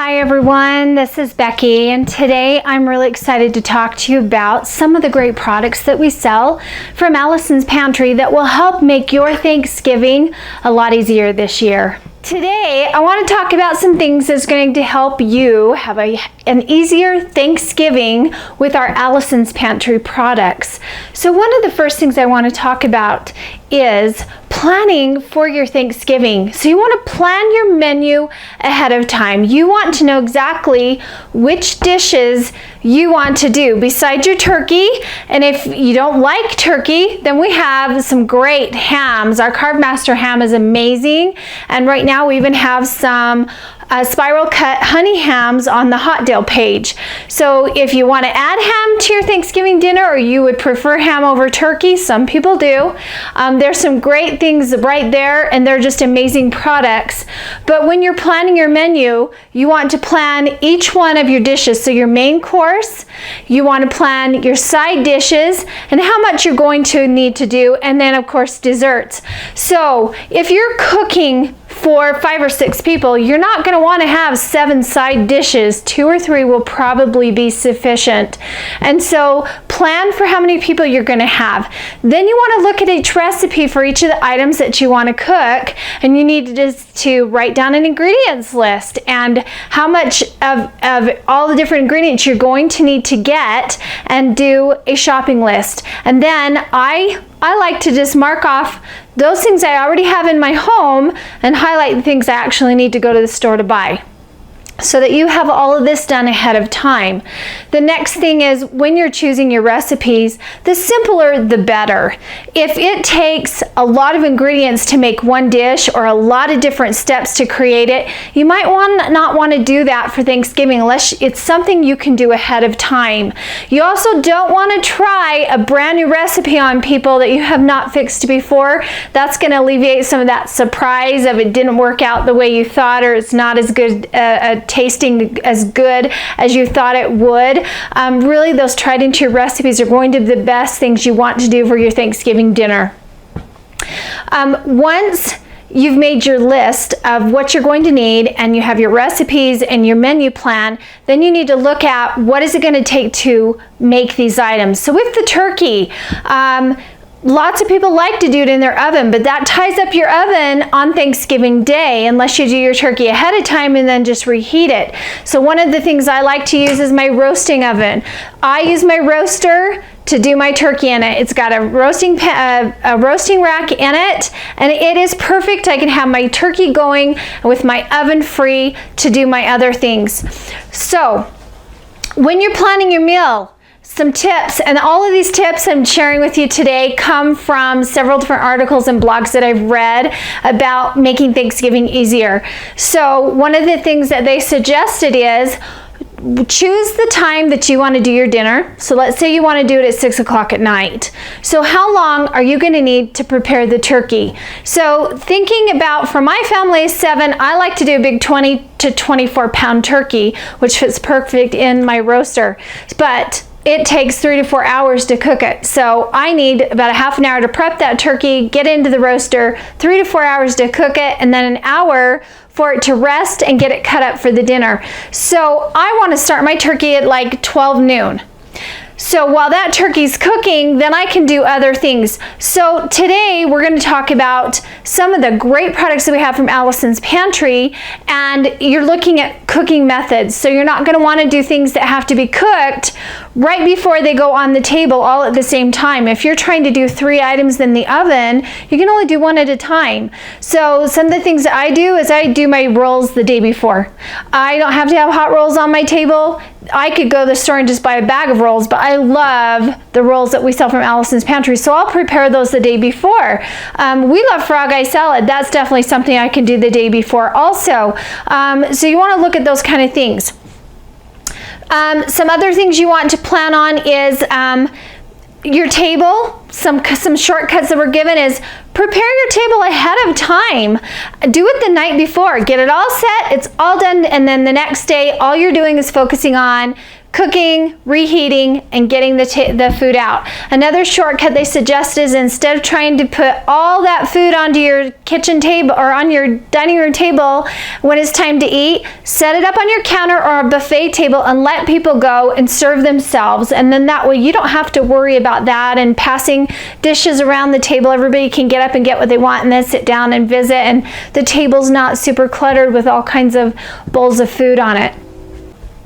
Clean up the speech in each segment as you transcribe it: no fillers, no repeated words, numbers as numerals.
Hi everyone, this is Becky, and today I'm really excited to talk to you about some of the great products that we sell from Allison's Pantry that will help make your Thanksgiving a lot easier this year. Today, I want to talk about some things that's going to help you have an easier Thanksgiving with our Allison's Pantry products. So one of the first things I want to talk about is planning for your Thanksgiving. So you want to plan your menu ahead of time. You want to know exactly which dishes you want to do besides your turkey. And if you don't like turkey, then we have some great hams. Our Carb Master ham is amazing. And right now we even have some spiral cut honey hams on the hot deal page. So if you want to add ham to your Thanksgiving dinner, or you would prefer ham over turkey, some people do, there's some great things right there, and they're just amazing products. But when you're planning your menu, you want to plan each one of your dishes. So your main course, you want to plan your side dishes and how much you're going to need to do, and then of course desserts. So if you're cooking for 5 or 6 people, you're not going to want to have 7 side dishes. 2 or 3 will probably be sufficient. And so plan for how many people you're going to have. Then you want to look at each recipe for each of the items that you want to cook, and you need to write down an ingredients list and how much of all the different ingredients you're going to need to get, and do a shopping list. And then I like to just mark off those things I already have in my home and highlight the things I actually need to go to the store to buy, so that you have all of this done ahead of time. The next thing is, when you're choosing your recipes, the simpler the better. If it takes a lot of ingredients to make one dish, or a lot of different steps to create it, you might not want to do that for Thanksgiving unless it's something you can do ahead of time. You also don't want to try a brand new recipe on people that you have not fixed before. That's going to alleviate some of that surprise of it didn't work out the way you thought, or it's not as good tasting as good as you thought it would. Really, those tried and true recipes are going to be the best things you want to do for your Thanksgiving dinner. Once you've made your list of what you're going to need, and you have your recipes and your menu plan, then you need to look at what is it going to take to make these items. So with the turkey, lots of people like to do it in their oven, but that ties up your oven on Thanksgiving Day unless you do your turkey ahead of time and then just reheat it. So one of the things I like to use is my roasting oven. I use my roaster to do my turkey in it. It's got a roasting rack in it, and it is perfect. I can have my turkey going with my oven free to do my other things. So when you're planning your meal, some tips, and all of these tips I'm sharing with you today come from several different articles and blogs that I've read about making Thanksgiving easier. So one of the things that they suggested is, choose the time that you want to do your dinner. So let's say you want to do it at 6 o'clock at night. So how long are you going to need to prepare the turkey? So thinking about, for my family of 7, I like to do a big 20 to 24 pound turkey, which fits perfect in my roaster. But it takes 3 to 4 hours to cook it. So I need about a half an hour to prep that turkey, get into the roaster, 3 to 4 hours to cook it, and then an hour for it to rest and get it cut up for the dinner. So I want to start my turkey at like 12 noon. So while that turkey's cooking, then I can do other things. So today we're going to talk about some of the great products that we have from Allison's Pantry, and you're looking at cooking methods. So you're not going to want to do things that have to be cooked right before they go on the table all at the same time. If you're trying to do 3 items in the oven, you can only do 1 at a time. So some of the things that I do is I do my rolls the day before. I don't have to have hot rolls on my table. I could go to the store and just buy a bag of rolls, but I love the rolls that we sell from Allison's Pantry, so I'll prepare those the day before. We love frog eye salad. That's definitely something I can do the day before also. So you want to look at those kind of things. Some other things you want to plan on is your table. some shortcuts that we're given is prepare your table ahead of time. Do it the night before. Get it all set, it's all done, and then the next day, all you're doing is focusing on cooking, reheating, and getting the food out. Another shortcut they suggest is instead of trying to put all that food onto your kitchen table or on your dining room table when it's time to eat, set it up on your counter or a buffet table and let people go and serve themselves. And then that way you don't have to worry about that and passing dishes around the table. Everybody can get up and get what they want and then sit down and visit, and the table's not super cluttered with all kinds of bowls of food on it.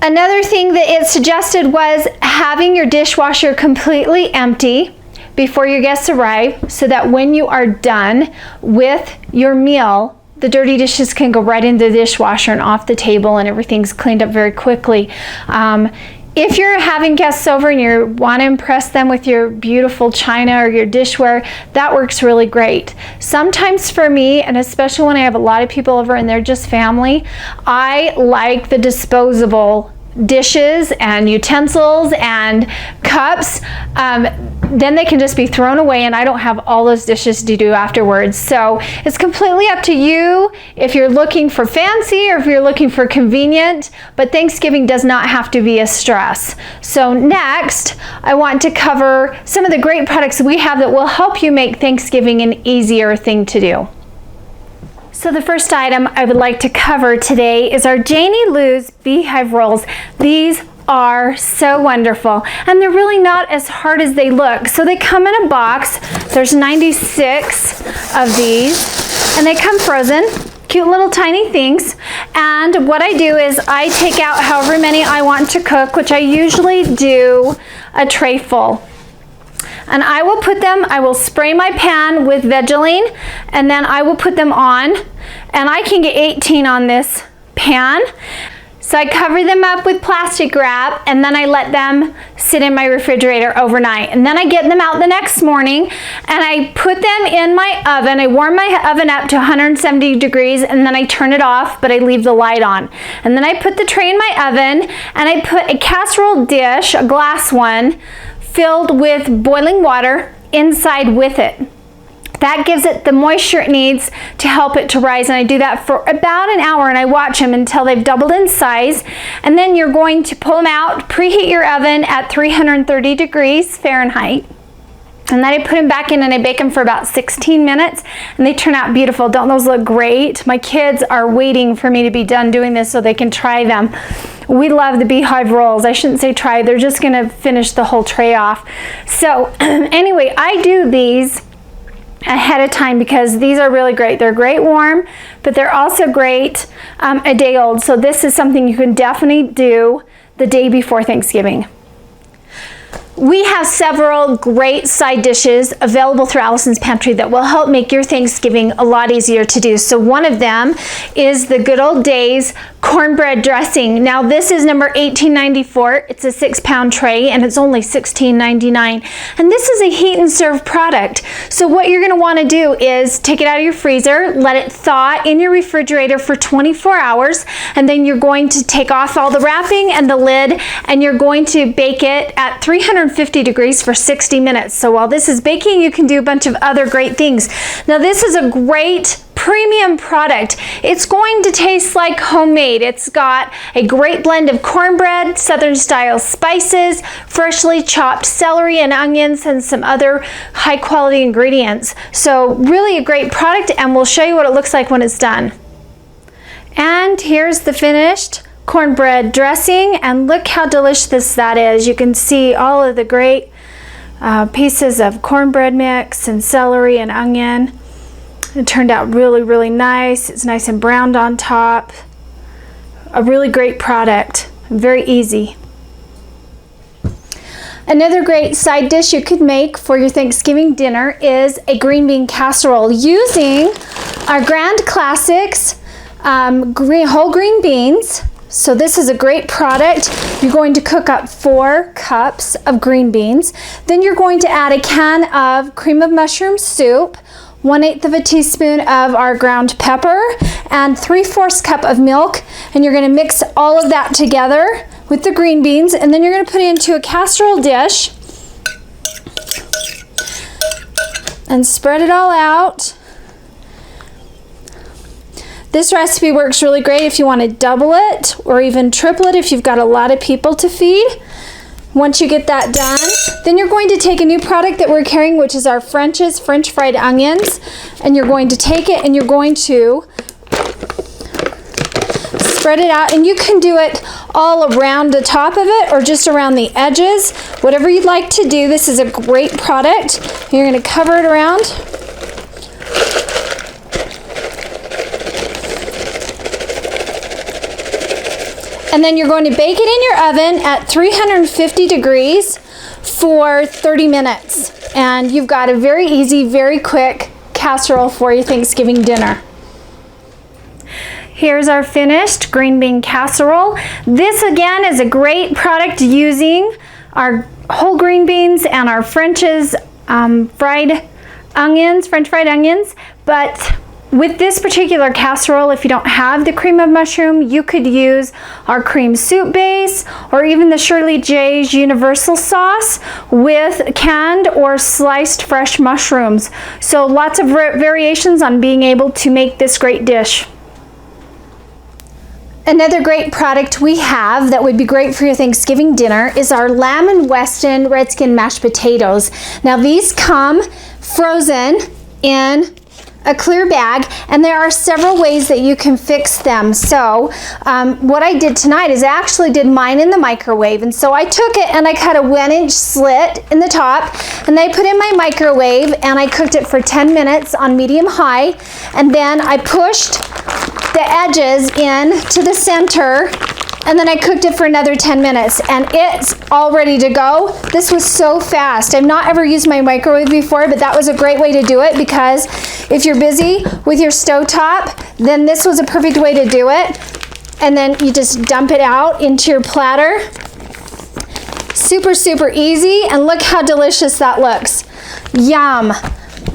Another thing that it suggested was having your dishwasher completely empty before your guests arrive, so that when you are done with your meal, the dirty dishes can go right into the dishwasher and off the table and everything's cleaned up very quickly. If you're having guests over and you want to impress them with your beautiful china or your dishware, that works really great. Sometimes for me, and especially when I have a lot of people over and they're just family, I like the disposable dishes and utensils and cups. Then they can just be thrown away and I don't have all those dishes to do afterwards. So it's completely up to you if you're looking for fancy or if you're looking for convenient, but Thanksgiving does not have to be a stress. So next, I want to cover some of the great products we have that will help you make Thanksgiving an easier thing to do. So the first item I would like to cover today is our Janie Lou's Beehive Rolls. These are so wonderful and they're really not as hard as they look. So they come in a box. There's 96 of these and they come frozen. Cute little tiny things. And what I do is I take out however many I want to cook, which I usually do a tray full. And I will spray my pan with Vaseline and then I will put them on, and I can get 18 on this pan. So I cover them up with plastic wrap and then I let them sit in my refrigerator overnight. And then I get them out the next morning and I put them in my oven. I warm my oven up to 170 degrees and then I turn it off, but I leave the light on. And then I put the tray in my oven and I put a casserole dish, a glass one, filled with boiling water inside with it. That gives it the moisture it needs to help it to rise, and I do that for about an hour and I watch them until they've doubled in size. And then you're going to pull them out, preheat your oven at 330 degrees Fahrenheit. And then I put them back in and I bake them for about 16 minutes and they turn out beautiful. Don't those look great? My kids are waiting for me to be done doing this so they can try them. We love the Beehive Rolls. I shouldn't say try, they're just gonna finish the whole tray off. So anyway, I do these ahead of time because these are really great. They're great warm, but they're also great a day old. So this is something you can definitely do the day before Thanksgiving. We have several great side dishes available through Allison's Pantry that will help make your Thanksgiving a lot easier to do. So one of them is the Good Old Days cornbread dressing. Now this is number 1894. It's a 6-pound tray and it's only $16.99. And this is a heat and serve product. So what you're gonna wanna do is take it out of your freezer, let it thaw in your refrigerator for 24 hours, and then you're going to take off all the wrapping and the lid, and you're going to bake it at 350 degrees for 60 minutes. So while this is baking, you can do a bunch of other great things. Now this is a great premium product. It's going to taste like homemade. It's got a great blend of cornbread, Southern style spices, freshly chopped celery and onions, and some other high quality ingredients. So really a great product, and we'll show you what it looks like when it's done. And here's the finished cornbread dressing, and look how delicious that is. You can see all of the great pieces of cornbread mix and celery and onion. It turned out really, really nice. It's nice and browned on top. A really great product, very easy. Another great side dish you could make for your Thanksgiving dinner is a green bean casserole using our Grand Classics whole green beans. So this is a great product. You're going to cook up 4 cups of green beans. Then you're going to add a can of cream of mushroom soup, 1/8 of a teaspoon of our ground pepper, and 3/4 cup of milk. And you're going to mix all of that together with the green beans, and then you're going to put it into a casserole dish. and spread it all out. This recipe works really great if you want to double it or even triple it if you've got a lot of people to feed. Once you get that done, then you're going to take a new product that we're carrying, which is our French fried onions, and you're going to take it and you're going to spread it out, and you can do it all around the top of it or just around the edges, whatever you'd like to do. This is a great product. You're going to cover it around. And then you're going to bake it in your oven at 350 degrees for 30 minutes. And you've got a very easy, very quick casserole for your Thanksgiving dinner. Here's our finished green bean casserole. This again is a great product using our whole green beans and our French fried onions. But with this particular casserole, if you don't have the cream of mushroom, you could use our cream soup base or even the Shirley J's universal sauce with canned or sliced fresh mushrooms. So lots of variations on being able to make this great dish. Another great product we have that would be great for your Thanksgiving dinner is our Lamb and Weston Redskin mashed potatoes. Now these come frozen in a clear bag, and there are several ways that you can fix them. So what I did tonight is I actually did mine in the microwave, and so I took it and I cut a 1-inch slit in the top and I put in my microwave and I cooked it for 10 minutes on medium high, and then I pushed the edges in to the center, and then I cooked it for another 10 minutes, and it's all ready to go. This was so fast. I've not ever used my microwave before, but that was a great way to do it, because if you're busy with your stovetop, then this was a perfect way to do it. And then you just dump it out into your platter. Super, super easy, and look how delicious that looks. Yum.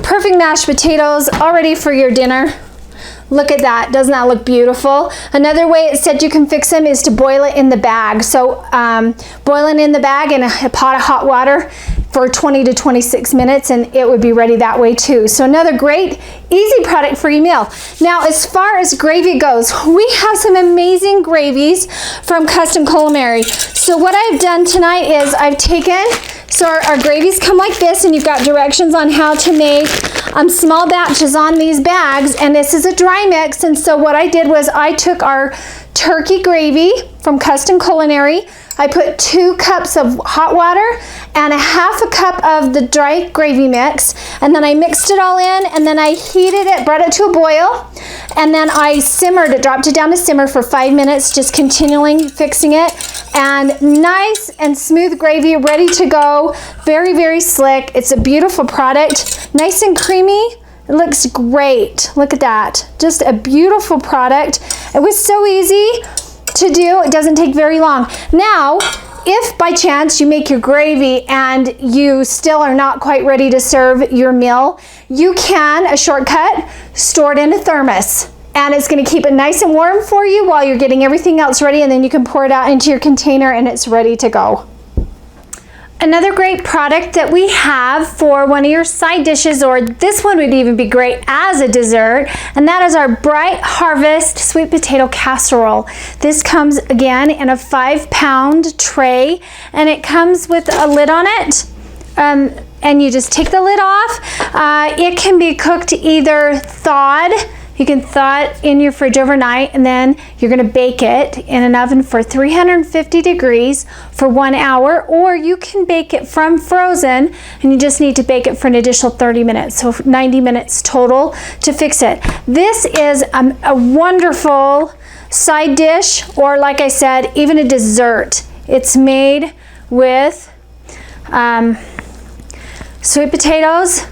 Perfect mashed potatoes, all ready for your dinner. Look at that. Doesn't that look beautiful? Another way it said you can fix them is to boil it in the bag. So boil it in the bag in a pot of hot water for 20 to 26 minutes, and it would be ready that way too. So another great, easy product for your meal. Now, as far as gravy goes, we have some amazing gravies from Custom Culinary. So what I've done tonight is I've taken, so our gravies come like this, and you've got directions on how to make small batches on these bags, and this is a dry mix. And so what I did was I took our turkey gravy from Custom Culinary. I put 2 cups of hot water and a half a cup of the dry gravy mix, and then I mixed it all in, and then I heated it, brought it to a boil, and then I simmered it, dropped it down to simmer for 5 minutes, just continuing fixing it, and nice and smooth gravy ready to go. Very, very slick. It's a beautiful product, nice and creamy. It looks great. Look at that. Just a beautiful product. It was so easy to do. It doesn't take very long. Now, if by chance you make your gravy and you still are not quite ready to serve your meal, you can, a shortcut, store it in a thermos. And it's going to keep it nice and warm for you while you're getting everything else ready, and then you can pour it out into your container and it's ready to go. Another great product that we have for one of your side dishes, or this one would even be great as a dessert, and that is our Bright Harvest sweet potato casserole. This comes again in a 5-pound tray, and it comes with a lid on it. And you just take the lid off. It can be cooked either thawed. You can thaw it in your fridge overnight, and then you're going to bake it in an oven for 350 degrees for 1 hour, or you can bake it from frozen, and you just need to bake it for an additional 30 minutes, so 90 minutes total to fix it. This is a wonderful side dish, or like I said, even a dessert. It's made with sweet potatoes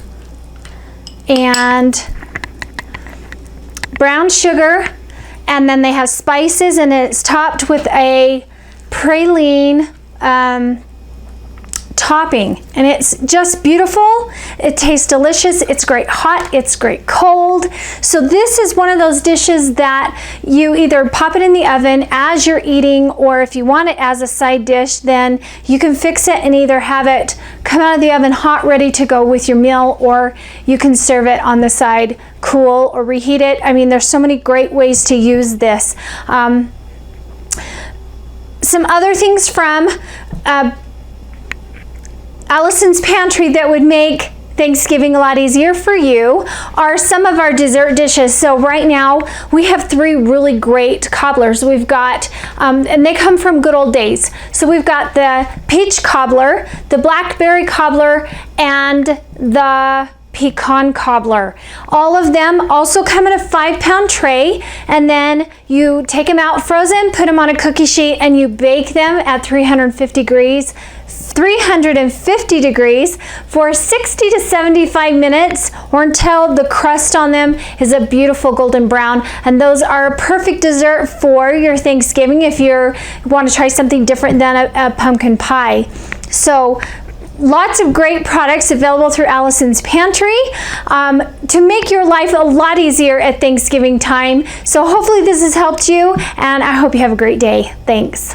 and brown sugar, and then they have spices, and it's topped with a praline topping, and it's just beautiful. It tastes delicious. It's great hot, it's great cold. So this is one of those dishes that you either pop it in the oven as you're eating, or if you want it as a side dish, then you can fix it and either have it come out of the oven hot, ready to go with your meal, or you can serve it on the side cool or reheat it. I mean, there's so many great ways to use this. Some other things from Allison's Pantry that would make Thanksgiving a lot easier for you are some of our dessert dishes. So right now we have 3 really great cobblers. We've got, and they come from Good Old Days. So we've got the peach cobbler, the blackberry cobbler, and the pecan cobbler. All of them also come in a 5-pound tray, and then you take them out frozen, put them on a cookie sheet, and you bake them at 350 degrees for 60 to 75 minutes, or until the crust on them is a beautiful golden brown. And those are a perfect dessert for your Thanksgiving if you want to try something different than a pumpkin pie. So lots of great products available through Allison's Pantry to make your life a lot easier at Thanksgiving time. So hopefully this has helped you, and I hope you have a great day. Thanks.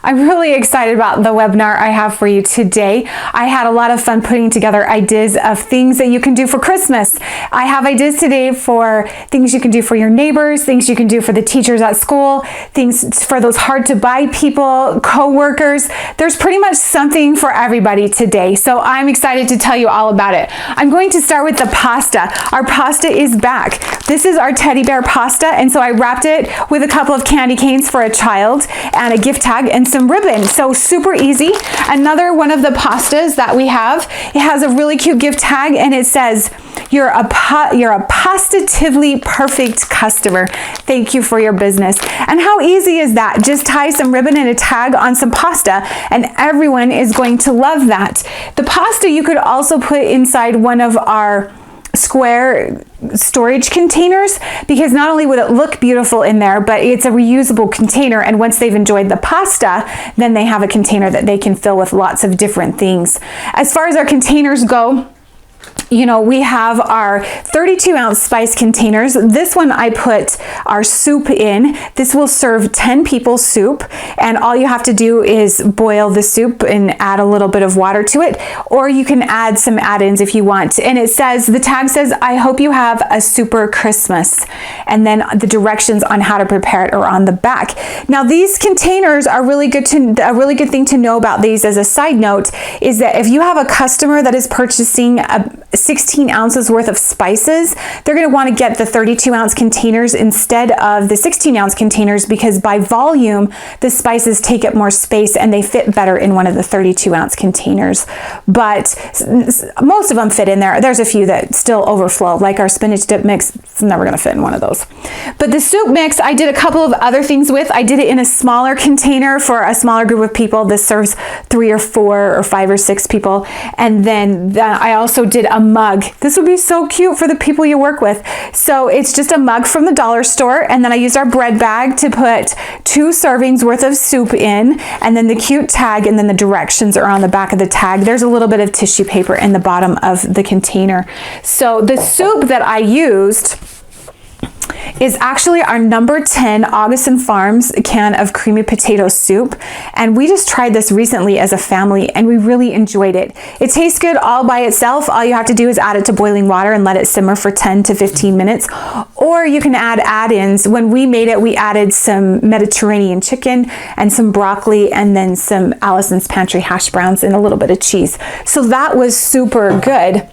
I'm really excited about the webinar I have for you today. I had a lot of fun putting together ideas of things that you can do for Christmas. I have ideas today for things you can do for your neighbors, things you can do for the teachers at school, things for those hard to buy people, co-workers. There's pretty much something for everybody today. So I'm excited to tell you all about it. I'm going to start with the pasta. Our pasta is back. This is our teddy bear pasta, and so I wrapped it with a couple of candy canes for a child and a gift tag and some ribbon. So super easy. Another one of the pastas that we have, it has a really cute gift tag, and it says, you're a positively perfect customer. Thank you for your business. And how easy is that? Just tie some ribbon and a tag on some pasta, and everyone is going to love that. The pasta you could also put inside one of our square storage containers, because not only would it look beautiful in there, but it's a reusable container, and once they've enjoyed the pasta, then they have a container that they can fill with lots of different things. As far as our containers go, you know, we have our 32-ounce spice containers. This one I put our soup in. This will serve 10 people soup, and all you have to do is boil the soup and add a little bit of water to it, or you can add some add-ins if you want. And it says, the tag says, I hope you have a super Christmas. And then the directions on how to prepare it are on the back. Now these containers are really good a really good thing to know about these as a side note is that if you have a customer that is purchasing 16 ounces worth of spices, they're going to want to get the 32-ounce containers instead of the 16-ounce containers, because by volume, the spices take up more space and they fit better in one of the 32-ounce containers. But most of them fit in there. There's a few that still overflow, like our spinach dip mix. It's never going to fit in one of those. But the soup mix, I did a couple of other things with. I did it in a smaller container for a smaller group of people. This serves 3 or 4 or 5 or 6 people. And then I also did a mug. This would be so cute for the people you work with. So it's just a mug from the dollar store, and then I used our bread bag to put 2 servings worth of soup in, and then the cute tag, and then the directions are on the back of the tag. There's a little bit of tissue paper in the bottom of the container. So the soup that I used is actually our number 10 Augustin Farms can of creamy potato soup, and we just tried this recently as a family and we really enjoyed it. It tastes good all by itself. All you have to do is add it to boiling water and let it simmer for 10 to 15 minutes, or you can add add-ins. When we made it, we added some Mediterranean chicken and some broccoli and then some Allison's Pantry hash browns and a little bit of cheese. So that was super good.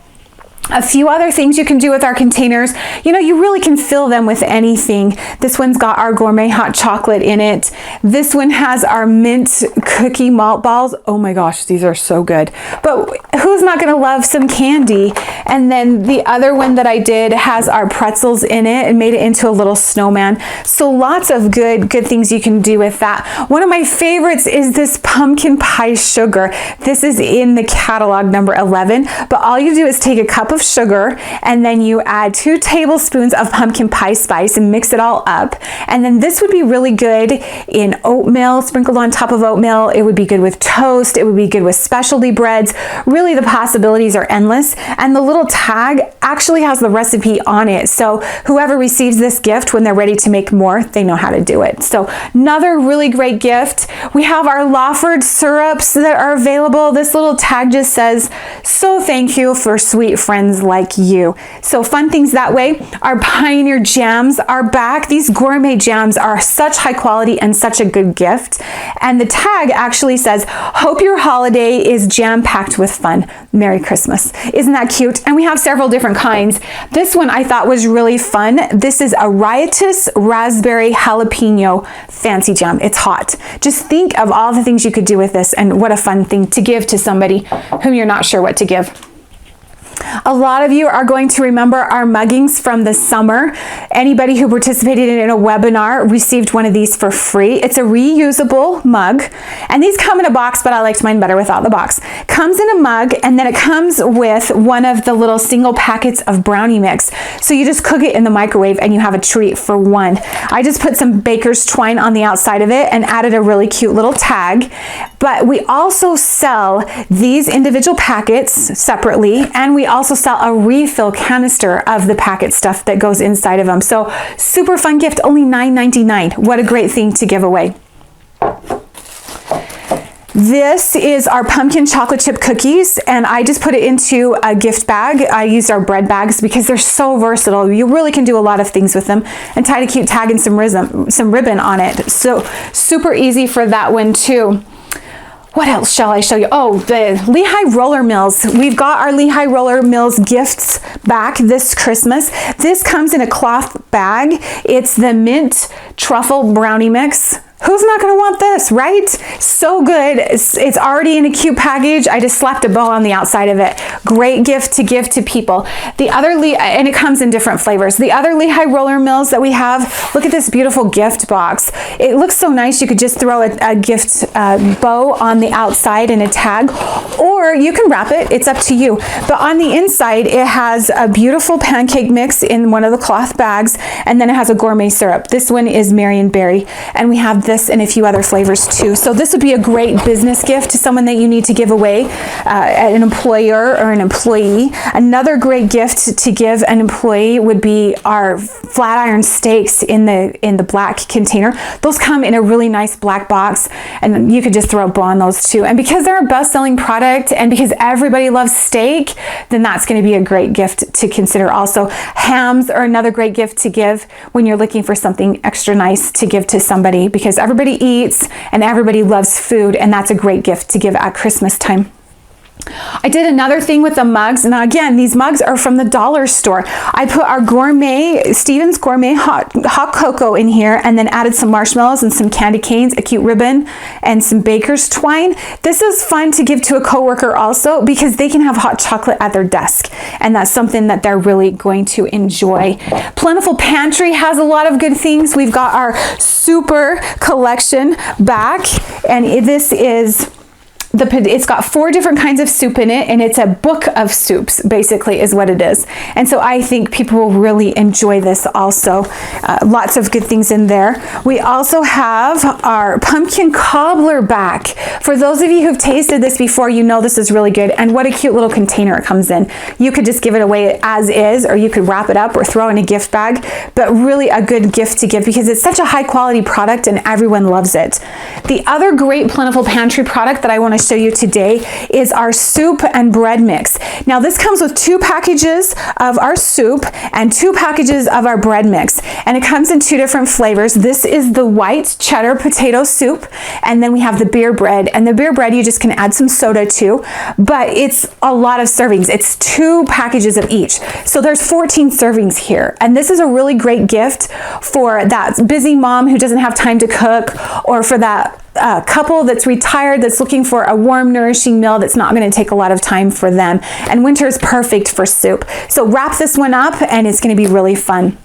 A few other things you can do with our containers, you know, you really can fill them with anything. This one's got our gourmet hot chocolate in it. This one has our mint cookie malt balls. Oh my gosh, these are so good. But who's not gonna love some candy? And then the other one that I did has our pretzels in it and made it into a little snowman. So lots of good things you can do with that. One of my favorites is this pumpkin pie sugar. This is in the catalog number 11, but all you do is take a cup cup of sugar, and then you add 2 tablespoons of pumpkin pie spice and mix it all up. And then this would be really good in oatmeal, sprinkled on top of oatmeal. It would be good with toast. It would be good with specialty breads. Really, the possibilities are endless. And the little tag actually has the recipe on it. So whoever receives this gift, when they're ready to make more, they know how to do it. So another really great gift. We have our Lawford syrups that are available. This little tag just says, "So thank you for sweet friends like you." So fun things that way. Our Pioneer jams are back. These gourmet jams are such high quality and such a good gift. And the tag actually says, "Hope your holiday is jam-packed with fun. Merry Christmas." Isn't that cute? And we have several different kinds. This one I thought was really fun. This is a riotous raspberry jalapeno fancy jam. It's hot. Just think of all the things you could do with this, and what a fun thing to give to somebody whom you're not sure what to give. A lot of you are going to remember our muggings from the summer. Anybody who participated in a webinar received one of these for free. It's a reusable mug, and these come in a box, but I liked mine better without the box. Comes in a mug, and then it comes with one of the little single packets of brownie mix. So you just cook it in the microwave and you have a treat for one. I just put some baker's twine on the outside of it and added a really cute little tag. But we also sell these individual packets separately, and we also sell a refill canister of the packet stuff that goes inside of them. So super fun gift, only $9.99. What a great thing to give away. This is our pumpkin chocolate chip cookies, and I just put it into a gift bag. I used our bread bags because they're so versatile. You really can do a lot of things with them, and tied a cute tag and some ribbon on it. So super easy for that one too. What else shall I show you? Oh, the Lehigh Roller Mills. We've got our Lehigh Roller Mills gifts back this Christmas. This comes in a cloth bag. It's the mint truffle brownie mix. Who's not going to want this, right? So good. It's already in a cute package. I just slapped a bow on the outside of it. Great gift to give to people. The other, and it comes in different flavors. The other Lehigh Roller Mills that we have, look at this beautiful gift box. It looks so nice. You could just throw a gift bow on the outside and a tag, or you can wrap it. It's up to you. But on the inside, it has a beautiful pancake mix in one of the cloth bags, and then it has a gourmet syrup. This one is Marion Berry, and we have this and a few other flavors too. So this would be a great business gift to someone that you need to give away, an employer or an employee. Another great gift to give an employee would be our flat iron steaks in the black container. Those come in a really nice black box, and you could just throw a bow on those too. And because they're a best-selling product, and because everybody loves steak, then that's going to be a great gift to consider also. Hams are another great gift to give when you're looking for something extra nice to give to somebody, because everybody eats and everybody loves food, and that's a great gift to give at Christmas time. I did another thing with the mugs. Now again, these mugs are from the dollar store. I put our gourmet, Stevens Gourmet hot cocoa in here, and then added some marshmallows and some candy canes, a cute ribbon, and some baker's twine. This is fun to give to a coworker also, because they can have hot chocolate at their desk, and that's something that they're really going to enjoy. Plentiful Pantry has a lot of good things. We've got our super collection back, and this is it's got 4 different kinds of soup in it, and it's a book of soups, basically, is what it is. And so I think people will really enjoy this also. Lots of good things in there. We also have our pumpkin cobbler back. For those of you who've tasted this before, you know this is really good, and what a cute little container it comes in. You could just give it away as is, or you could wrap it up or throw in a gift bag, but really a good gift to give because it's such a high quality product and everyone loves it. The other great Plentiful Pantry product that I want to show you today is our soup and bread mix. Now this comes with 2 packages of our soup and 2 packages of our bread mix, and it comes in 2 different flavors. This is the white cheddar potato soup, and then we have the beer bread, and the beer bread you just can add some soda to, but it's a lot of servings. It's 2 packages of each, so there's 14 servings here, and this is a really great gift for that busy mom who doesn't have time to cook, or for that couple that's retired that's looking for a warm, nourishing meal that's not going to take a lot of time for them. And winter is perfect for soup. So wrap this one up, and it's going to be really fun.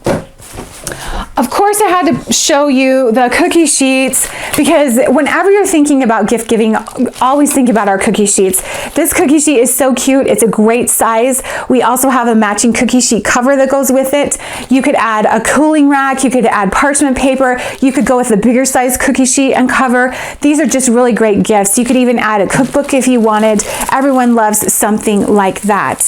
Of course, I had to show you the cookie sheets because whenever you're thinking about gift giving, always think about our cookie sheets. This cookie sheet is so cute. It's a great size. We also have a matching cookie sheet cover that goes with it. You could add a cooling rack. You could add parchment paper. You could go with a bigger size cookie sheet and cover. These are just really great gifts. You could even add a cookbook if you wanted. Everyone loves something like that.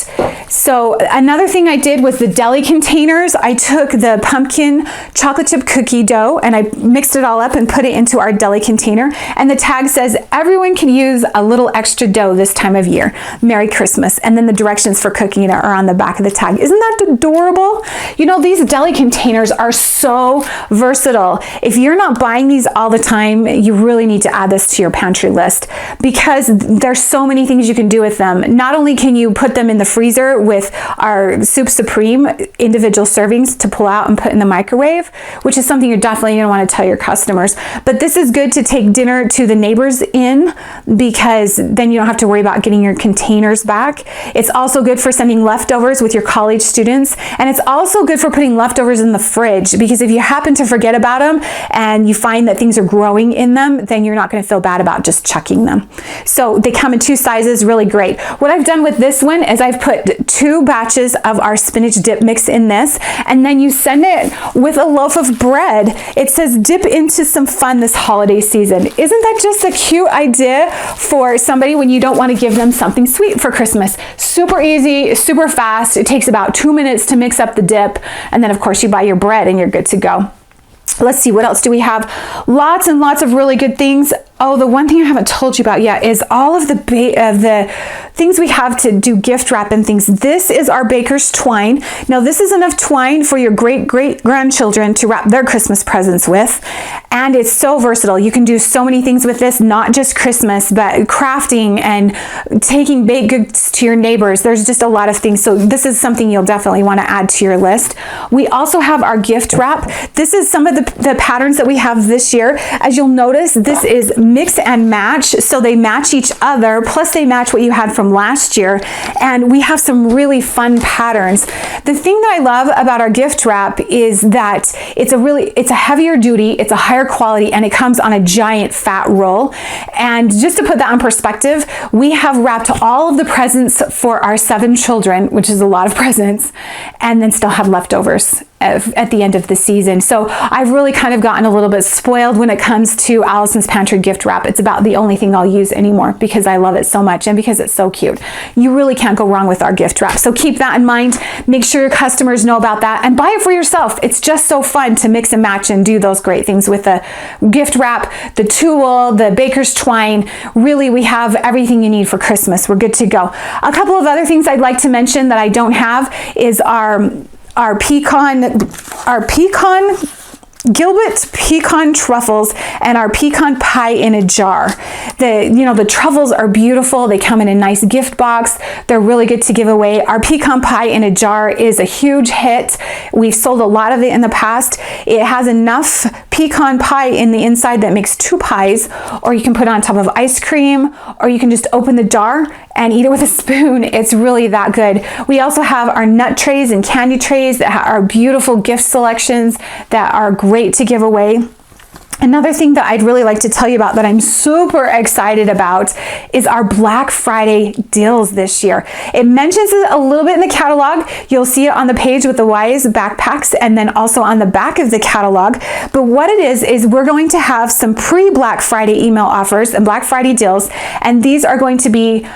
So another thing I did was the deli containers. I took the pumpkin chocolate chip cookie dough and I mixed it all up and put it into our deli container. And the tag says, everyone can use a little extra dough this time of year. Merry Christmas. And then the directions for cooking it are on the back of the tag. Isn't that adorable? You know, these deli containers are so versatile. If you're not buying these all the time, you really need to add this to your pantry list because there's so many things you can do with them. Not only can you put them in the freezer with our Soup Supreme individual servings to pull out and put in the microwave, which is something you're definitely going to want to tell your customers. But this is good to take dinner to the neighbors in because then you don't have to worry about getting your containers back. It's also good for sending leftovers with your college students. And it's also good for putting leftovers in the fridge because if you happen to forget about them and you find that things are growing in them, then you're not going to feel bad about just chucking them. So they come in 2 sizes, really great. What I've done with this one is I've put 2 batches of our spinach dip mix in this, and then you send it with a loaf of bread. It says dip into some fun this holiday season. Isn't that just a cute idea for somebody when you don't want to give them something sweet for Christmas? Super easy, super fast. It takes about 2 minutes to mix up the dip. And then of course you buy your bread and you're good to go. Let's see, what else do we have? Lots and lots of really good things. Oh, the one thing I haven't told you about yet is all of the things we have to do gift wrap and things. This is our baker's twine. Now, this is enough twine for your great-great-grandchildren to wrap their Christmas presents with. And it's so versatile. You can do so many things with this, not just Christmas, but crafting and taking baked goods to your neighbors. There's just a lot of things. So this is something you'll definitely want to add to your list. We also have our gift wrap. This is some of the patterns that we have this year. As you'll notice, this is mix and match, so they match each other, plus they match what you had from last year, and we have some really fun patterns. The thing that I love about our gift wrap is that it's a heavier duty, it's a higher quality, and it comes on a giant fat roll. And just to put that in perspective, we have wrapped all of the presents for our 7 children, which is a lot of presents, and then still have leftovers at the end of the season. So I've really kind of gotten a little bit spoiled when it comes to Allison's Pantry gift wrap. It's about the only thing I'll use anymore because I love it so much and because it's so cute. You really can't go wrong with our gift wrap. So keep that in mind. Make sure your customers know about that and buy it for yourself. It's just so fun to mix and match and do those great things with the gift wrap, the tulle, the baker's twine. Really, we have everything you need for Christmas. We're good to go. A couple of other things I'd like to mention that I don't have is our Gilbert pecan truffles and our pecan pie in a jar. The truffles are beautiful. They come in a nice gift box. They're really good to give away. Our pecan pie in a jar is a huge hit. We've sold a lot of it in the past. It has enough pecan pie in the inside that makes 2 pies, or you can put it on top of ice cream, or you can just open the jar and eat it with a spoon. It's really that good. We also have our nut trays and candy trays that are beautiful gift selections that are great to give away. Another thing that I'd really like to tell you about that I'm super excited about is our Black Friday deals this year. It mentions it a little bit in the catalog. You'll see it on the page with the Wise backpacks and then also on the back of the catalog. But what it is we're going to have some pre-Black Friday email offers and Black Friday deals, and these are going to be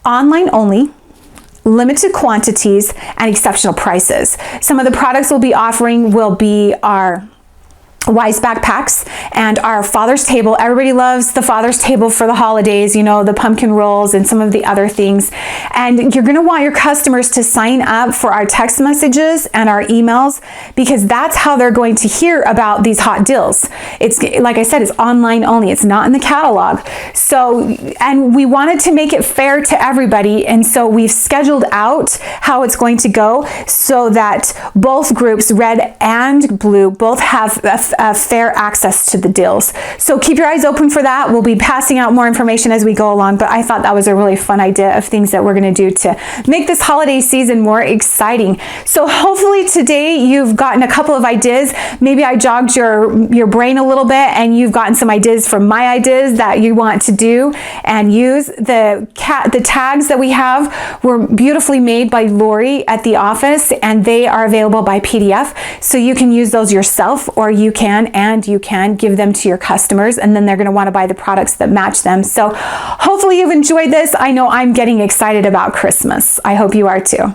online only, limited quantities, and exceptional prices. Some of the products we'll be offering will be our Wise backpacks and our Father's Table. Everybody loves the Father's Table for the holidays, you know, the pumpkin rolls and some of the other things. And you're going to want your customers to sign up for our text messages and our emails because that's how they're going to hear about these hot deals. It's like I said, it's online only. It's not in the catalog. So, and we wanted to make it fair to everybody. And so we've scheduled out how it's going to go so that both groups, red and blue, both have fair access to the deals. So keep your eyes open for that. We'll be passing out more information as we go along, but I thought that was a really fun idea of things that we're going to do to make this holiday season more exciting. So hopefully today you've gotten a couple of ideas. Maybe I jogged your brain a little bit and you've gotten some ideas from my ideas that you want to do and use. The tags that we have were beautifully made by Lori at the office, and they are available by PDF. So you can use those yourself, or you can give them to your customers, and then they're going to want to buy the products that match them. So hopefully you've enjoyed this. I know I'm getting excited about Christmas. I hope you are too.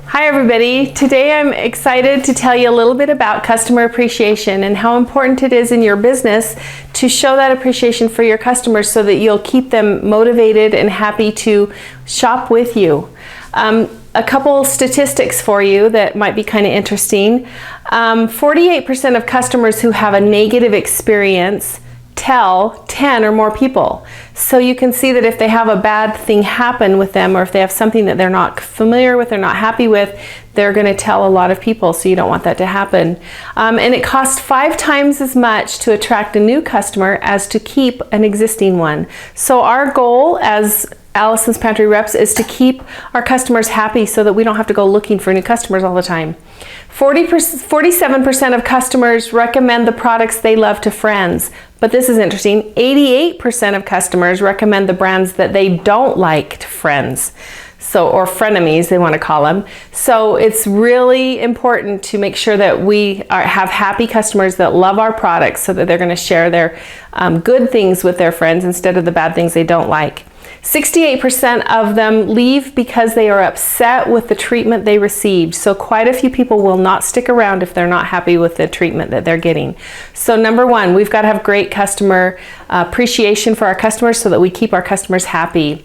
Hi everybody. Today I'm excited to tell you a little bit about customer appreciation and how important it is in your business to show that appreciation for your customers so that you'll keep them motivated and happy to shop with you. A couple statistics for you that might be kind of interesting. 48% of customers who have a negative experience tell 10 or more people. So you can see that if they have a bad thing happen with them, or if they have something that they're not familiar with, they're not happy with, they're going to tell a lot of people, so you don't want that to happen. And it costs 5 times as much to attract a new customer as to keep an existing one. So our goal as Allison's Pantry reps is to keep our customers happy so that we don't have to go looking for new customers all the time. 47% of customers recommend the products they love to friends. But this is interesting. 88% of customers recommend the brands that they don't like to friends. So, or frenemies, they want to call them. So it's really important to make sure that we have happy customers that love our products so that they're going to share their good things with their friends instead of the bad things they don't like. 68% of them leave because they are upset with the treatment they received. So quite a few people will not stick around if they're not happy with the treatment that they're getting. So number one, we've got to have great customer appreciation for our customers so that we keep our customers happy.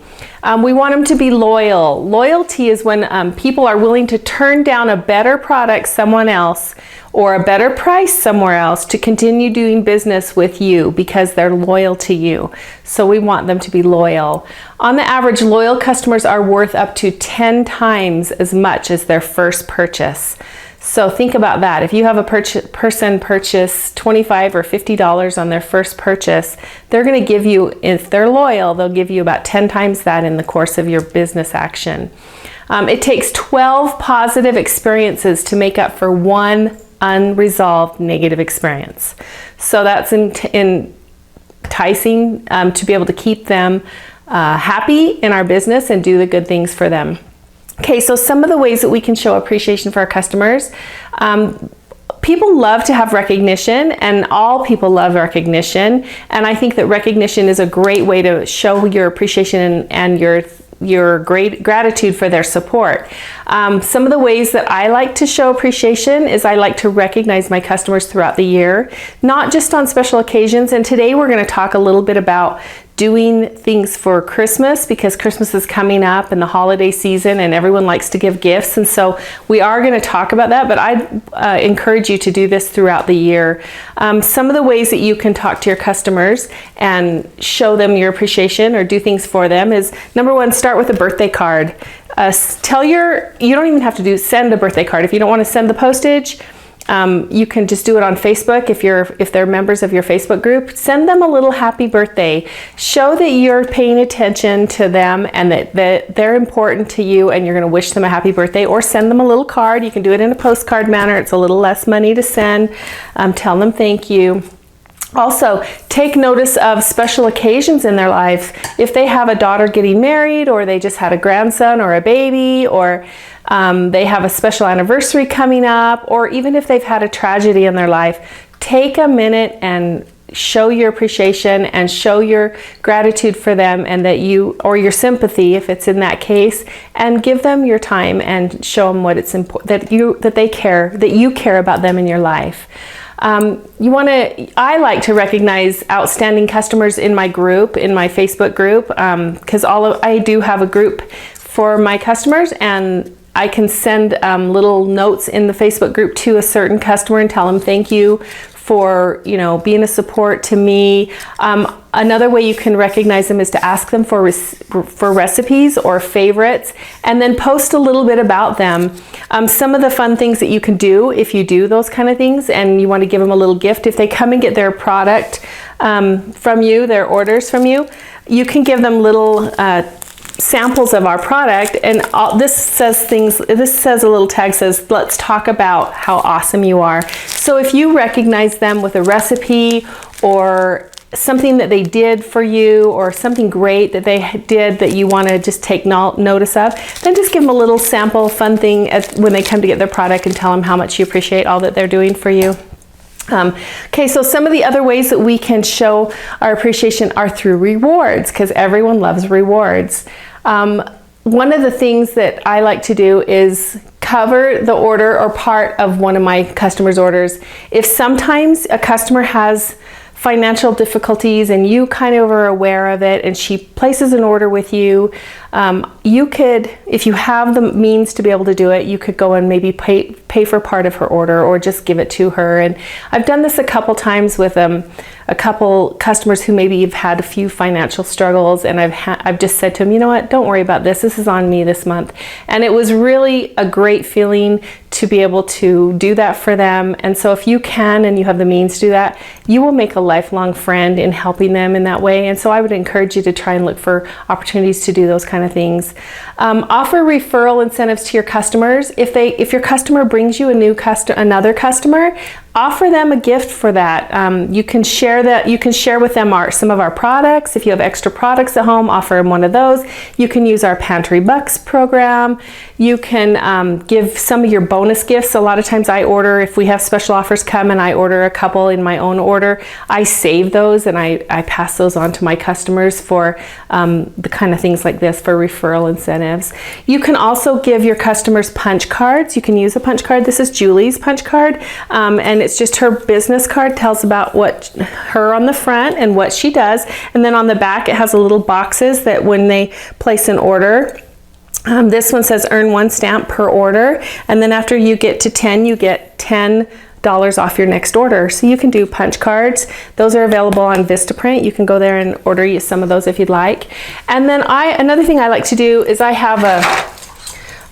We want them to be loyal. Loyalty is when people are willing to turn down a better product someone else or a better price somewhere else to continue doing business with you because they're loyal to you. So we want them to be loyal. On the average, loyal customers are worth up to 10 times as much as their first purchase. So think about that. If you have a person purchase $25 or $50 on their first purchase, they're going to give you, if they're loyal, they'll give you about 10 times that in the course of your business action. It takes 12 positive experiences to make up for one unresolved negative experience. So that's enticing to be able to keep them happy in our business and do the good things for them. Okay, so some of the ways that we can show appreciation for our customers. People love to have recognition, and all people love recognition. And I think that recognition is a great way to show your appreciation and your great gratitude for their support. Some of the ways that I like to show appreciation is I like to recognize my customers throughout the year, not just on special occasions. And today we're going to talk a little bit about doing things for Christmas, because Christmas is coming up and the holiday season and everyone likes to give gifts. And so we are going to talk about that, but I encourage you to do this throughout the year. Some of the ways that you can talk to your customers and show them your appreciation or do things for them is, number one, start with a birthday card. You don't even have to send a birthday card. If you don't want to send the postage, you can just do it on Facebook. If they're members of your Facebook group, send them a little happy birthday. Show that you're paying attention to them and that they're important to you, and you're going to wish them a happy birthday, or send them a little card. You can do it in a postcard manner. It's a little less money to send. Tell them thank you. Also, take notice of special occasions in their life. If they have a daughter getting married, or they just had a grandson or a baby, or they have a special anniversary coming up, or even if they've had a tragedy in their life, take a minute and show your appreciation and show your gratitude for them, and or your sympathy if it's in that case, and give them your time and show them what it's important that you care about them in your life. I like to recognize outstanding customers in my group, in my Facebook group, because I do have a group for my customers, and I can send little notes in the Facebook group to a certain customer and tell them thank you for, you know, being a support to me. Another way you can recognize them is to ask them for recipes or favorites, and then post a little bit about them. Some of the fun things that you can do if you do those kind of things and you want to give them a little gift, if they come and get their product from you, their orders from you, you can give them little samples of our product, and this says a little tag says, let's talk about how awesome you are. So if you recognize them with a recipe or something that they did for you, or something great that they did that you want to just take notice of, then just give them a little sample fun thing when they come to get their product, and tell them how much you appreciate all that they're doing for you. Okay, so some of the other ways that we can show our appreciation are through rewards, because everyone loves rewards. One of the things that I like to do is cover the order or part of one of my customers' orders. If sometimes a customer has financial difficulties and you kind of are aware of it, and she places an order with you, you could, if you have the means to be able to do it, you could go and maybe pay for part of her order, or just give it to her. And I've done this a couple times with a couple customers who maybe have had a few financial struggles, and I've just said to them, you know what, don't worry about this. This is on me this month. And it was really a great feeling to be able to do that for them. And so if you can and you have the means to do that, you will make a lifelong friend in helping them in that way. And so I would encourage you to try and look for opportunities to do those kind of things. Offer referral incentives to your customers. If your customer brings you another customer, offer them a gift for that. You can share that. You can share with them some of our products. If you have extra products at home, offer them one of those. You can use our Pantry Bucks program. You can give some of your bonus gifts. A lot of times I order, if we have special offers come and I order a couple in my own order, I save those and I pass those on to my customers for the kind of things like this, for referral incentives. You can also give your customers punch cards. You can use a punch card. This is Julie's punch card, and it's just her business card, tells about her on the front and what she does, and then on the back it has a little boxes that when they place an order, this one says earn 1 stamp per order, and then after you get to 10, you get $10 off your next order. So you can do punch cards. Those are available on Vistaprint. You can go there and order you some of those if you'd like. And then another thing I like to do is I have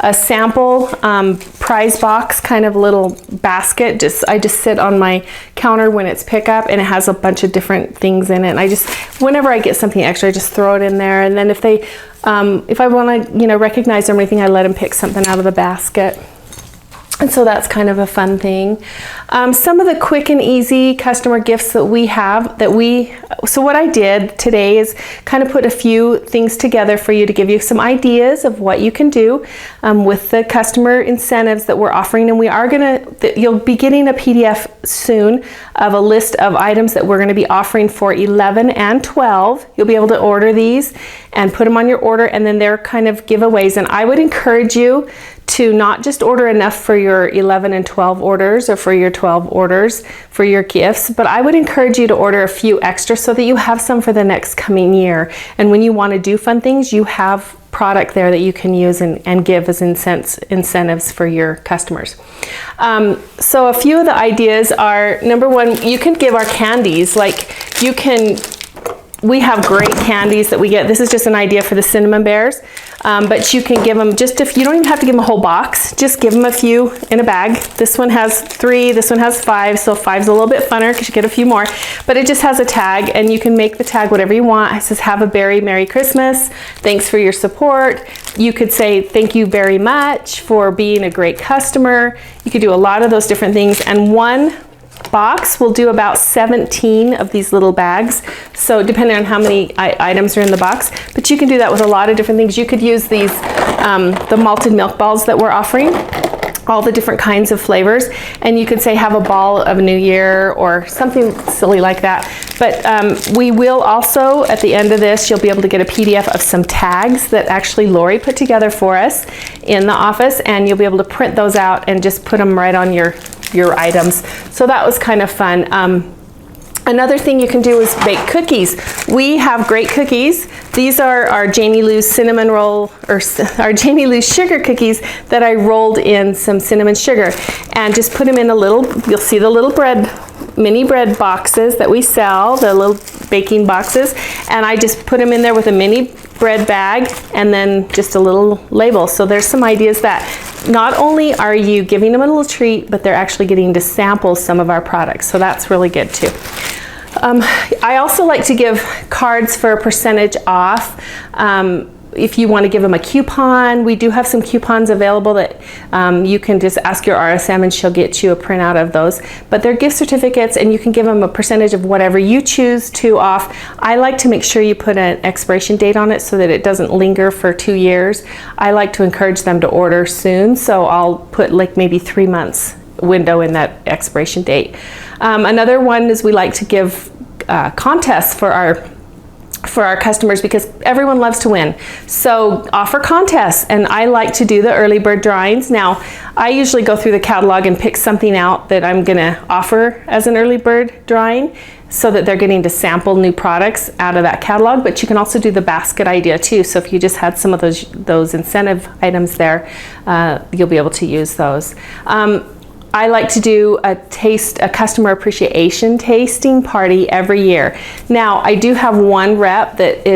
a sample prize box, kind of little basket. I just sit on my counter when it's pickup, and it has a bunch of different things in it. And whenever I get something extra, I just throw it in there. And then if I want to, recognize them or anything, I let them pick something out of the basket. And so that's kind of a fun thing. Some of the quick and easy customer gifts that we have, so what I did today is kind of put a few things together for you to give you some ideas of what you can do with the customer incentives that we're offering. And you'll be getting a PDF soon of a list of items that we're going to be offering for 11 and 12. You'll be able to order these and put them on your order, and then they're kind of giveaways. And I would encourage you to not just order enough for your 11 and 12 orders, or for your 12 orders for your gifts, but I would encourage you to order a few extra so that you have some for the next coming year. And when you want to do fun things, you have product there that you can use and give as incentives for your customers. So a few of the ideas are, number one, you can give our candies. We have great candies that we get. This is just an idea for the cinnamon bears, but you can give them you don't even have to give them a whole box. Just give them a few in a bag. This one has 3, this one has 5, so 5's a little bit funner because you get a few more, but it just has a tag, and you can make the tag whatever you want. It says, have a berry Merry Christmas. Thanks for your support. You could say, thank you very much for being a great customer. You could do a lot of those different things, and one box will do about 17 of these little bags, so depending on how many items are in the box. But you can do that with a lot of different things. You could use these the malted milk balls that we're offering, all the different kinds of flavors, and you could say have a ball of New Year or something silly like that. But we will also, at the end of this, you'll be able to get a PDF of some tags that actually Lori put together for us in the office, and you'll be able to print those out and just put them right on your items. So that was kind of fun. Another thing you can do is bake cookies. We have great cookies. These are our Janie Lou's cinnamon roll, or our Janie Lou's sugar cookies that I rolled in some cinnamon sugar, and just put them in you'll see the little bread mini bread boxes that we sell, the little baking boxes, and I just put them in there with a mini bread bag and then just a little label. So there's some ideas that not only are you giving them a little treat, but they're actually getting to sample some of our products. So that's really good too. I also like to give cards for a percentage off. If you want to give them a coupon, we do have some coupons available that you can just ask your RSM and she'll get you a printout of those. But they're gift certificates and you can give them a percentage of whatever you choose to off. I like to make sure you put an expiration date on it so that it doesn't linger for 2 years. I like to encourage them to order soon, so I'll put like maybe 3 months window in that expiration date. Another one is we like to give contests for our customers because everyone loves to win. So offer contests, and I like to do the early bird drawings. Now, I usually go through the catalog and pick something out that I'm gonna offer as an early bird drawing so that they're getting to sample new products out of that catalog, but you can also do the basket idea too. So if you just had some of those incentive items there, you'll be able to use those. I like to do a customer appreciation tasting party every year. Now, I do have one rep that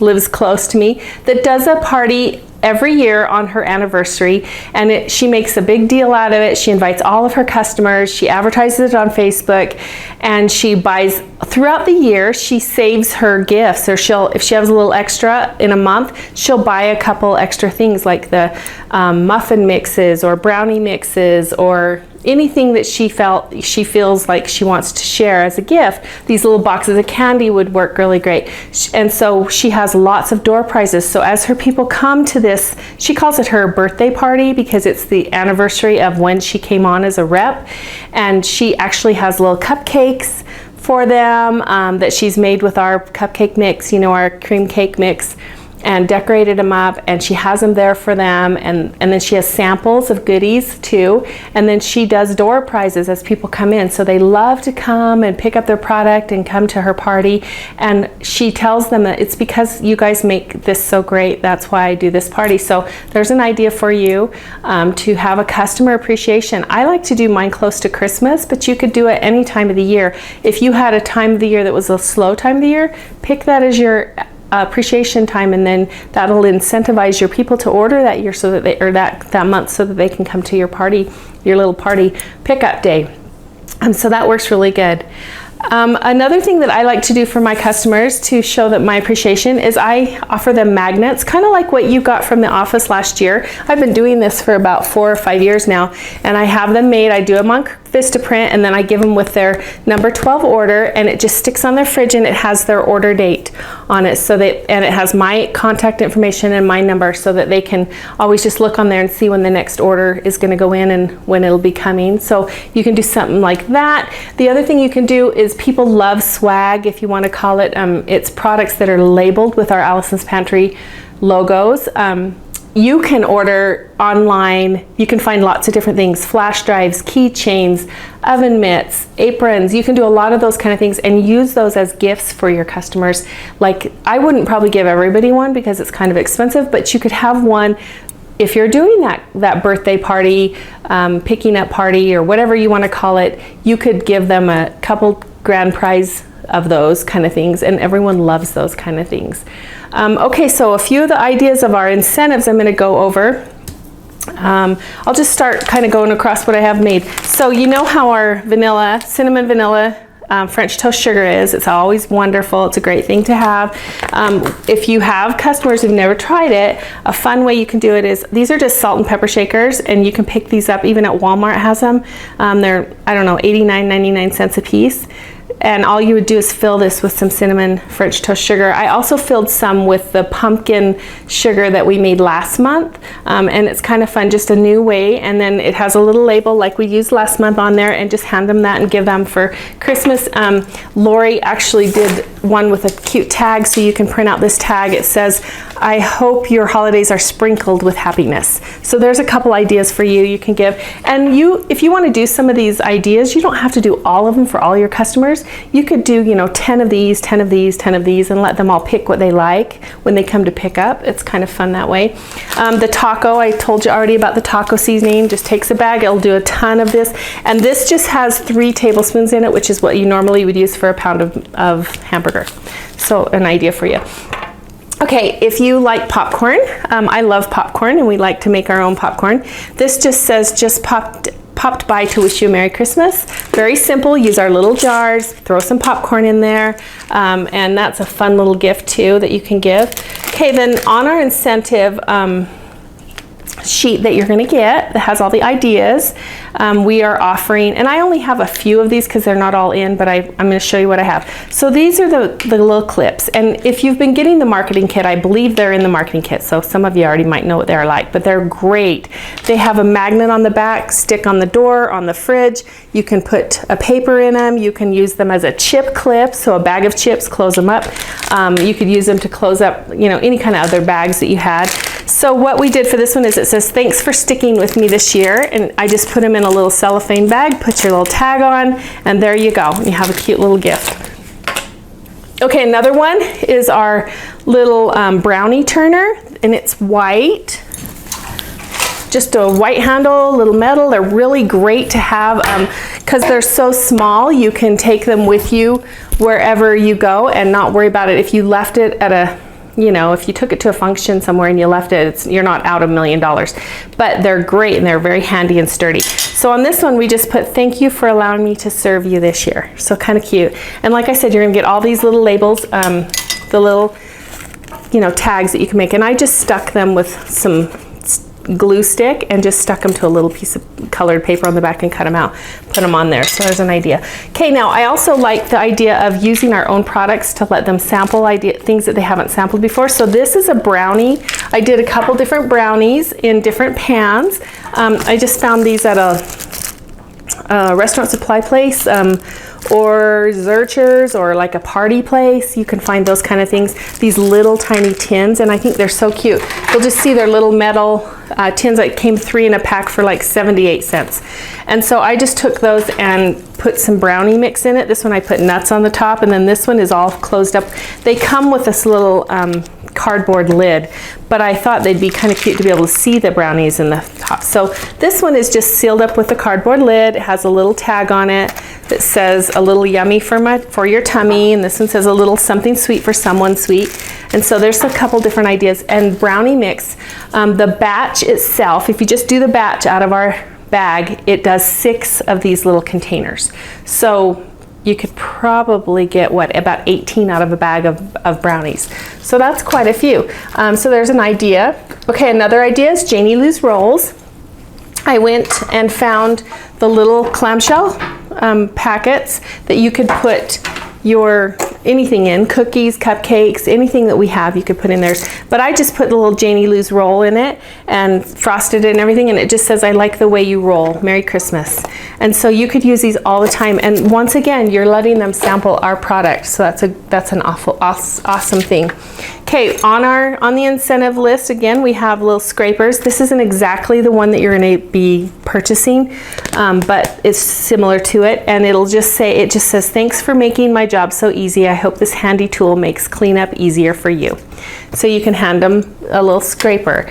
lives close to me that does a party every year on her anniversary, and she makes a big deal out of it. She invites all of her customers, she advertises it on Facebook, and she buys throughout the year. She saves her gifts, or if she has a little extra in a month, she'll buy a couple extra things like the muffin mixes or brownie mixes or anything that she feels like she wants to share as a gift. These little boxes of candy would work really great. And so she has lots of door prizes. So as her people come to this, she calls it her birthday party because it's the anniversary of when she came on as a rep. And she actually has little cupcakes for them that she's made with our cupcake mix, our cream cake mix, and decorated them up, and she has them there for them, and then she has samples of goodies too, and then she does door prizes as people come in, so they love to come and pick up their product and come to her party. And she tells them that it's because you guys make this so great, that's why I do this party. So there's an idea for you to have a customer appreciation. I like to do mine close to Christmas, but you could do it any time of the year. If you had a time of the year that was a slow time of the year, pick that as your appreciation time, and then that'll incentivize your people to order that year so that that month so that they can come to your party, your little party pickup day. So that works really good. Another thing that I like to do for my customers to show that my appreciation is I offer them magnets, kind of like what you got from the office last year. I've been doing this for about 4 or 5 years now, and I have them made. I do them on Vistaprint, and then I give them with their number 12 order, and it just sticks on their fridge, and it has their order date on it, and it has my contact information and my number, so that they can always just look on there and see when the next order is going to go in and when it'll be coming. So you can do something like that. The other thing you can do is people love swag, if you want to call it. It's products that are labeled with our Allison's Pantry logos. You can order online. You can find lots of different things: flash drives, keychains, oven mitts, aprons. You can do a lot of those kind of things and use those as gifts for your customers. Like, I wouldn't probably give everybody one because it's kind of expensive, but you could have one if you're doing that birthday party, picking up party, or whatever you want to call it. You could give them a couple grand prize of those kind of things, and everyone loves those kind of things. Okay, so a few of the ideas of our incentives I'm going to go over. I'll just start kind of going across what I have made. So you know how our cinnamon vanilla French toast sugar is. It's always wonderful. It's a great thing to have. If you have customers who've never tried it, a fun way you can do it is, these are just salt and pepper shakers, and you can pick these up. Even at Walmart has them. They're, I don't know, 89.99 cents a piece. And all you would do is fill this with some cinnamon French toast sugar. I also filled some with the pumpkin sugar that we made last month, and it's kind of fun, just a new way. And then it has a little label like we used last month on there, and just hand them that and give them for Christmas. Lori actually did one with a cute tag, so you can print out this tag. It says, "I hope your holidays are sprinkled with happiness." So there's a couple ideas for you can give. And if you want to do some of these ideas, you don't have to do all of them for all your customers. You could do, 10 of these, 10 of these, 10 of these, and let them all pick what they like when they come to pick up. It's kind of fun that way. The taco, I told you already about the taco seasoning. Just takes a bag, it'll do a ton of this. And this just has 3 tablespoons in it, which is what you normally would use for a pound of hamburger. So an idea for you. Okay, if you like popcorn, I love popcorn and we like to make our own popcorn. This just says, just popped by to wish you a Merry Christmas. Very simple, use our little jars, throw some popcorn in there, and that's a fun little gift too that you can give. Okay, then on our incentive sheet that you're going to get that has all the ideas, we are offering, and I only have a few of these because they're not all in, but I'm going to show you what I have. So these are the little clips, and if you've been getting the marketing kit, I believe they're in the marketing kit, so some of you already might know what they're like, but they're great. They have a magnet on the back, stick on the door, on the fridge. You can put a paper in them. You can use them as a chip clip, so a bag of chips, close them up. You could use them to close up, any kind of other bags that you had. So what we did for this one is it says, thanks for sticking with me this year. And I just put them in a little cellophane bag, put your little tag on, and there you go. You have a cute little gift. Okay, another one is our little brownie turner, and it's white. Just a white handle, little metal. They're really great to have because they're so small. You can take them with you wherever you go and not worry about it. If you left it at a if you took it to a function somewhere and you left it, you're not out $1 million. But they're great and they're very handy and sturdy. So on this one, we just put, thank you for allowing me to serve you this year. So kind of cute. And like I said, you're gonna get all these little labels, the little, tags that you can make. And I just stuck them with some glue stick and just stuck them to a little piece of colored paper on the back and cut them out, put them on there. So there's an idea. Okay, now I also like the idea of using our own products to let them sample things that they haven't sampled before. So this is a brownie. I did a couple different brownies in different pans. I just found these at a restaurant supply place, or Zurcher's, or like a party place. You can find those kind of things, these little tiny tins, and I think they're so cute. You'll just see their little metal tins that came 3 in a pack for like 78 cents. And so I just took those and put some brownie mix in it. This one I put nuts on the top, and then this one is all closed up. They come with this little cardboard lid, but I thought they'd be kind of cute to be able to see the brownies in the top. So this one is just sealed up with the cardboard lid. It has a little tag on it that says a little yummy for your tummy, and this one says a little something sweet for someone sweet. And so there's a couple different ideas. And brownie mix, the batch itself, if you just do the batch out of our bag, it does 6 of these little containers. So you could probably get about 18 out of a bag of brownies. So that's quite a few. So there's an idea. Okay, another idea is Janie Lou's rolls. I went and found the little clamshell packets that you could put your anything in, cookies, cupcakes, anything that we have, you could put in there. But I just put the little Janie Lou's roll in it and frosted it and everything, and it just says, I like the way you roll, Merry Christmas. And so you could use these all the time. And once again, you're letting them sample our product. So that's an awesome thing. Okay, on the incentive list, again, we have little scrapers. This isn't exactly the one that you're gonna be purchasing, but it's similar to it. And it just says, thanks for making my job so easy. I hope this handy tool makes cleanup easier for you. So you can hand them a little scraper.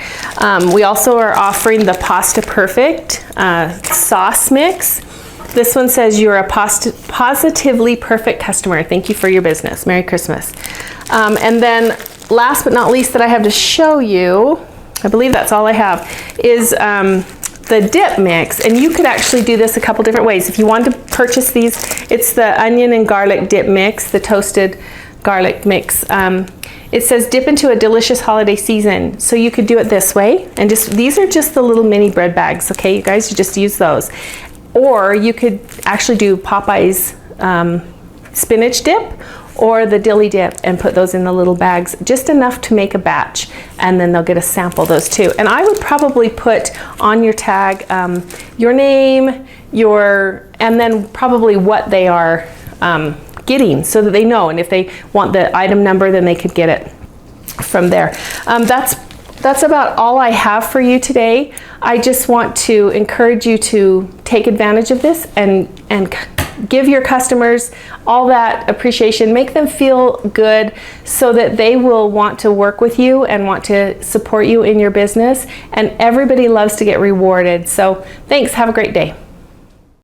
We also are offering the Pasta Perfect sauce mix. This one says, you're a positively perfect customer. Thank you for your business. Merry Christmas. And then last but not least that I have to show you, I believe that's all I have, is the dip mix. And you could actually do this a couple different ways. If you want to purchase these, it's the onion and garlic dip mix, the toasted garlic mix. It says dip into a delicious holiday season. So you could do it this way, and these are just the little mini bread bags, okay, you guys, you just use those. Or you could actually do Popeye's spinach dip or the dilly dip and put those in the little bags, just enough to make a batch, and then they'll get a sample those too. And I would probably put on your tag your name, and then probably what they are getting, so that they know, and if they want the item number, then they could get it from there. That's about all I have for you today. I just want to encourage you to take advantage of this and give your customers all that appreciation, make them feel good so that they will want to work with you and want to support you in your business. And everybody loves to get rewarded. So thanks, have a great day.